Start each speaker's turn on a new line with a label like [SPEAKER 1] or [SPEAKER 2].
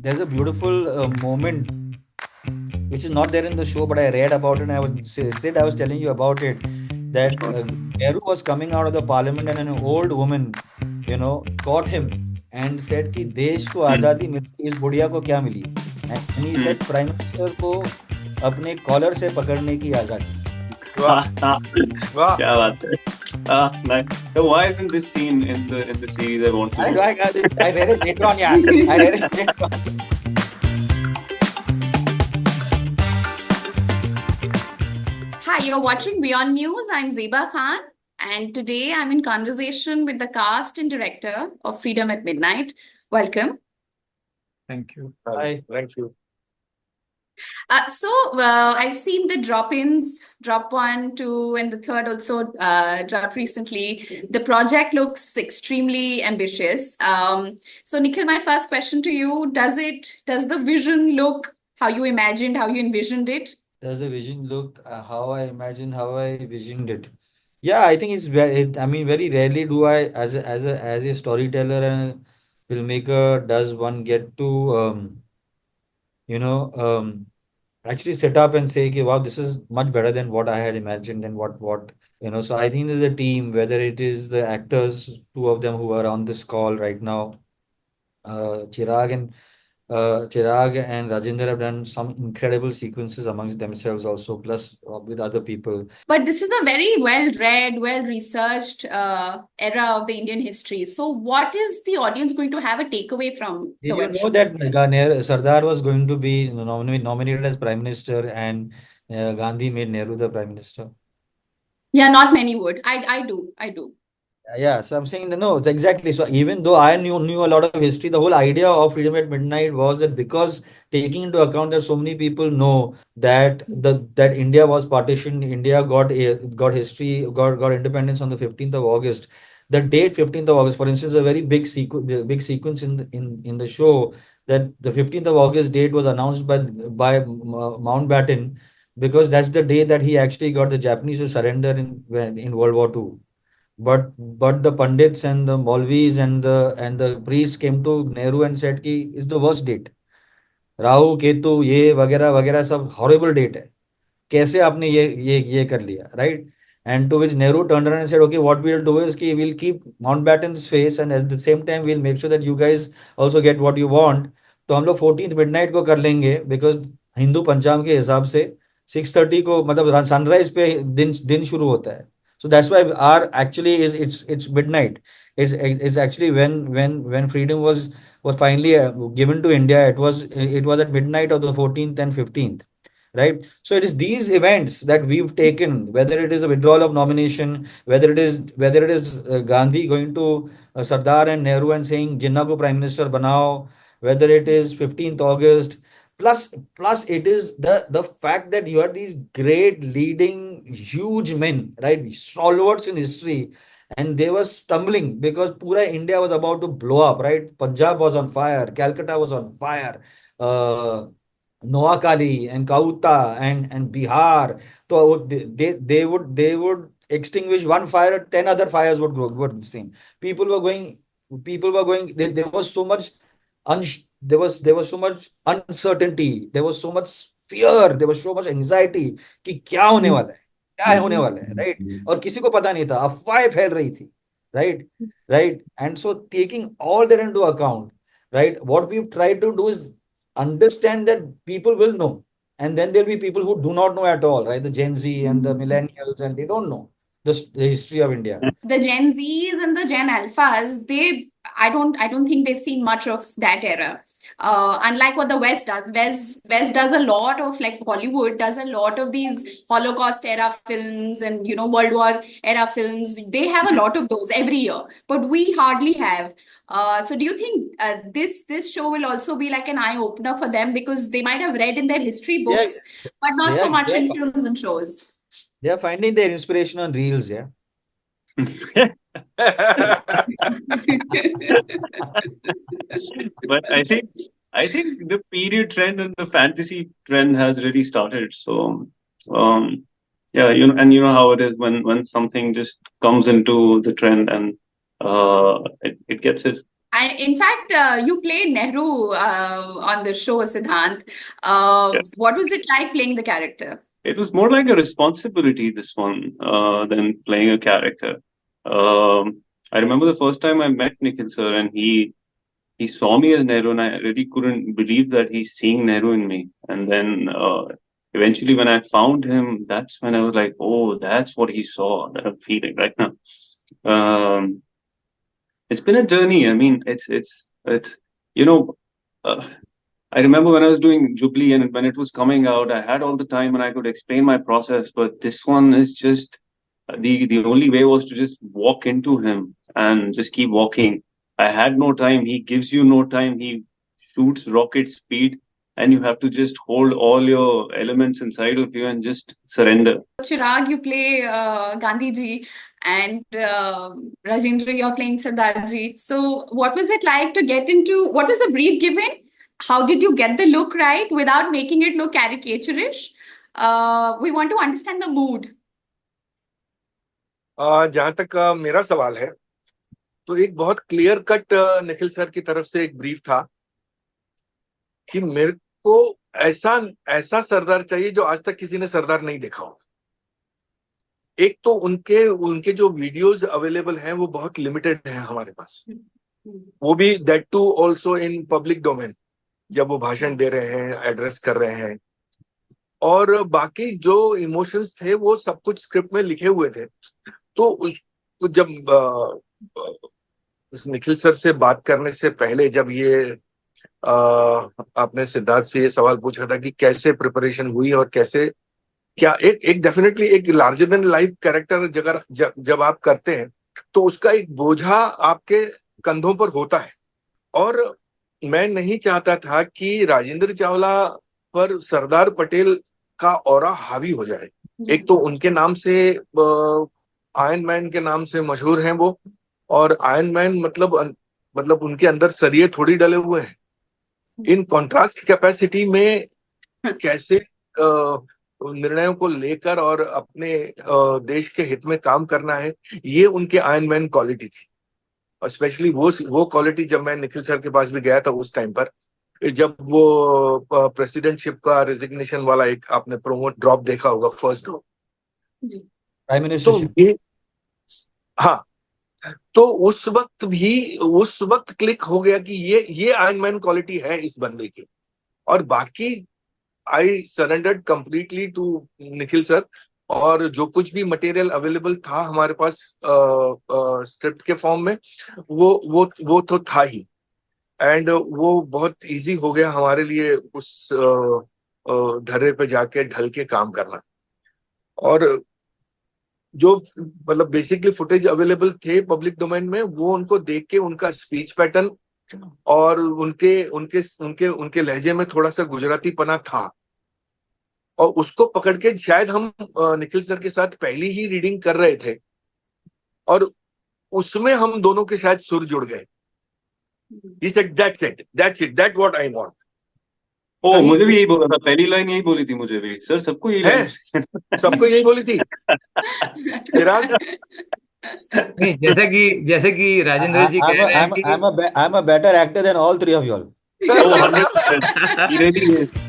[SPEAKER 1] there's a beautiful moment which is not there in the show, but I read about it and I was telling you about it that
[SPEAKER 2] Sure.
[SPEAKER 1] Nehru was coming out of the parliament and an old woman, caught him and said कि देश को
[SPEAKER 2] Hmm.
[SPEAKER 1] आजादी मिली इस बुढ़िया को क्या मिली and he
[SPEAKER 2] Hmm.
[SPEAKER 1] said prime minister को अपने कॉलर से पकड़ने की आजादी.
[SPEAKER 3] Wow. Wow.
[SPEAKER 2] क्या बात है. Nice. So why isn't this scene in the series? I want to know.
[SPEAKER 1] I read it later on, yeah. I read it later on.
[SPEAKER 4] Hi, you're watching Beyond News. I'm Zeba Khan, and today I'm in conversation with the cast and director of Freedom at Midnight. Welcome.
[SPEAKER 3] Thank you.
[SPEAKER 1] Hi.
[SPEAKER 3] Thank you.
[SPEAKER 4] I've seen the drop-ins, drop one, two, and the third also dropped recently. The project looks extremely ambitious. So Nikhil, my first question to you, does the vision look how you imagined, how you envisioned it?
[SPEAKER 1] Does the vision look how I imagine, how I visioned it? Yeah, I think it's very. I mean, very rarely do I, as a storyteller and a filmmaker, does one get to you know actually set up and say, okay, wow, this is much better than what I had imagined and what. So I think there's a team, whether it is the actors, two of them who are on this call right now, Chirag and Rajendra have done some incredible sequences amongst themselves also, plus with other people.
[SPEAKER 4] But this is a very well-read, well-researched era of the Indian history. So what is the audience going to have a takeaway from
[SPEAKER 1] Did
[SPEAKER 4] the
[SPEAKER 1] you
[SPEAKER 4] web
[SPEAKER 1] know
[SPEAKER 4] show?
[SPEAKER 1] that Sardar was going to be nominated as Prime Minister and Gandhi made Nehru the Prime Minister?
[SPEAKER 4] Yeah, not many would. I do.
[SPEAKER 1] Yeah, so I'm saying that no, it's exactly. So even though I knew a lot of history, the whole idea of Freedom at Midnight was that because taking into account that so many people know that that India was partitioned, India got history, got independence on the 15th of August. The date 15th of August, for instance, a very big sequence in the show that the 15th of August date was announced by Mountbatten because that's the day that he actually got the Japanese to surrender in World War II. But the Pandits and the Maulvis and the priests came to Nehru and said कि it's the worst date. Rahu Ketu ये वगैरह वगैरह सब horrible date है. कैसे आपने ये कर लिया, right? And to which Nehru turned around and said, okay, what we'll do is कि we'll keep Mountbatten's face and at the same time we'll make sure that you guys also get what you want. तो हम लोग 14th midnight को कर लेंगे because Hindu पंचांग के हिसाब से 6:30 को मतलब सनराइज पे दिन दिन शुरू होता है. So that's why our actually is it's midnight. It's actually when freedom was finally given to India. It was at midnight of the 14th and 15th, right? So it is these events that we've taken, whether it is a withdrawal of nomination, whether it is Gandhi going to Sardar and Nehru and saying Jinnah ko prime minister banao, whether it is 15th August, plus it is the fact that you are these great leading huge men, right, stalwarts in history, and they were stumbling because pura India was about to blow up, right? Punjab was on fire, Calcutta was on fire, uh, Noakhali and Kauta and Bihar. So they would extinguish one fire, 10 other fires would sing. People were going, there was so much there was so much uncertainty, there was so much fear, there was so much anxiety कि क्या होने वाला है, क्या होने वाला है, right? और किसी को पता नहीं था, अफवाहें फैल रही थी, right? Right? And so taking all that into account, right, what we've tried to do is understand that people will know. And then there'll be people who do not know at all, right? The Gen Z and the millennials, and they don't know the history of India.
[SPEAKER 4] The Gen Zs and the Gen Alphas, I don't think they've seen much of that era. Unlike what the West does. West does a lot of, like Hollywood does a lot of these Holocaust era films and World War era films. They have a lot of those every year, but we hardly have. So do you think this show will also be like an eye opener for them because they might have read in their history
[SPEAKER 1] Yeah,
[SPEAKER 4] books, but not
[SPEAKER 1] they
[SPEAKER 4] so
[SPEAKER 1] are,
[SPEAKER 4] much
[SPEAKER 1] they are,
[SPEAKER 4] in films and shows?
[SPEAKER 1] they are finding their inspiration on reels, yeah.
[SPEAKER 2] But I think the period trend and the fantasy trend has really started. So yeah, and you know how it is when something just comes into the trend and it gets
[SPEAKER 4] In fact, you played Nehru on the show, Sidhant.
[SPEAKER 2] Yes.
[SPEAKER 4] What was it like playing the character?
[SPEAKER 2] It was more like a responsibility, this one, than playing a character. I remember the first time I met Nikhil sir, and he saw me as Nehru, and I really couldn't believe that he's seeing Nehru in me. And then eventually, when I found him, that's when I was like, oh, that's what he saw that I'm feeling right now. Um, it's been a journey. I mean, it's you know. I remember when I was doing Jubilee and when it was coming out, I had all the time and I could explain my process. But this one is just the only way was to just walk into him and just keep walking. I had no time. He gives you no time. He shoots rocket speed, and you have to just hold all your elements inside of you and just surrender.
[SPEAKER 4] Chirag, you play Gandhi ji, and Rajendra, you're playing Sardar ji. So, what was it like to get into? What was the brief given? How did you get the look right without making it look caricaturish? We want to understand the mood.
[SPEAKER 3] जहां तक मेरा सवाल है, तो एक बहुत clear cut Nikhil sir की तरफ से एक ब्रीफ था कि मेरे को ऐसा ऐसा सरदार चाहिए जो आज तक किसी ने सरदार नहीं देखा हो। एक तो उनके उनके जो वीडियोस अवेलेबल हैं वो बहुत लिमिटेड हैं हमारे पास, वो भी that too also in public domain, जब वो भाषण दे रहे हैं, एड्रेस कर रहे हैं, और बाकी जो इमोशंस थे वो सब कुछ स्क्रिप्ट में लिखे हुए थे। तो जब निखिल सर से बात करने से पहले, जब ये आपने सिद्धार्थ से ये सवाल पूछा था कि कैसे प्रिपरेशन हुई और कैसे क्या एक डेफिनेटली एक लार्जर देन लाइफ कैरेक्टर जब आप करते हैं तो उसका एक बोझा आपके कंधों पर होता है। और मैं नहीं चाहता था कि राजेंद्र चावला पर सरदार पटेल का ऑरा हावी हो जाए। एक तो उनके नाम से आयरन मैन के नाम से मशहूर हैं वो, और आयरन मैन मतलब उनके अंदर सरिये थोड़ी डले हुए हैं। इन कॉन्ट्रास्ट कैपेसिटी में कैसे निर्णयों को लेकर और अपने देश के हित में काम करना है, ये उनके आयरन मैन क्वालिटी थी। और स्पेशली वो क्वालिटी जब मैं निखिल सर के पास भी गया था उस टाइम पर, जब वो प्रेसिडेंटशिप का रेजिग्नेशन वाला एक आपने प्रोमो ड्रॉप देखा होगा, फर्स्ट ड्रॉप,
[SPEAKER 1] प्राइम मिनिस्टर,
[SPEAKER 3] हाँ, तो उस वक्त क्लिक हो गया कि ये आयरन मैन क्वालिटी है इस बंदे की। और बाकी I surrendered completely to Nikhil sir, और जो कुछ भी मटेरियल अवेलेबल था हमारे पास स्क्रिप्ट के फॉर्म में, वो तो था ही, एंड वो बहुत इजी हो गया हमारे लिए उस धरे पे जाके ढल के काम करना। और जो मतलब बेसिकली फुटेज अवेलेबल थे पब्लिक डोमेन में, वो उनको देख के उनका स्पीच पैटर्न और उनके लहजे में थोड़ा सा गुजराती पना था, और उसको पकड़ के शायद हम निखिल सर के साथ पहली ही रीडिंग कर रहे थे और उसमें हम दोनों के शायद सुर जुड़ गए। He said, that's it, that's what I want.
[SPEAKER 2] ओ, मुझे भी यही बोला था, पहली लाइन यही बोली थी मुझे भी, सर सबको यही
[SPEAKER 3] है, सबको यही बोली थी। चिराग,
[SPEAKER 5] नहीं, जैसे कि राजेंद्र जी कह रहे हैं कि
[SPEAKER 1] I'm a better actor than all three of you all.
[SPEAKER 2] Oh, 100%. He really is.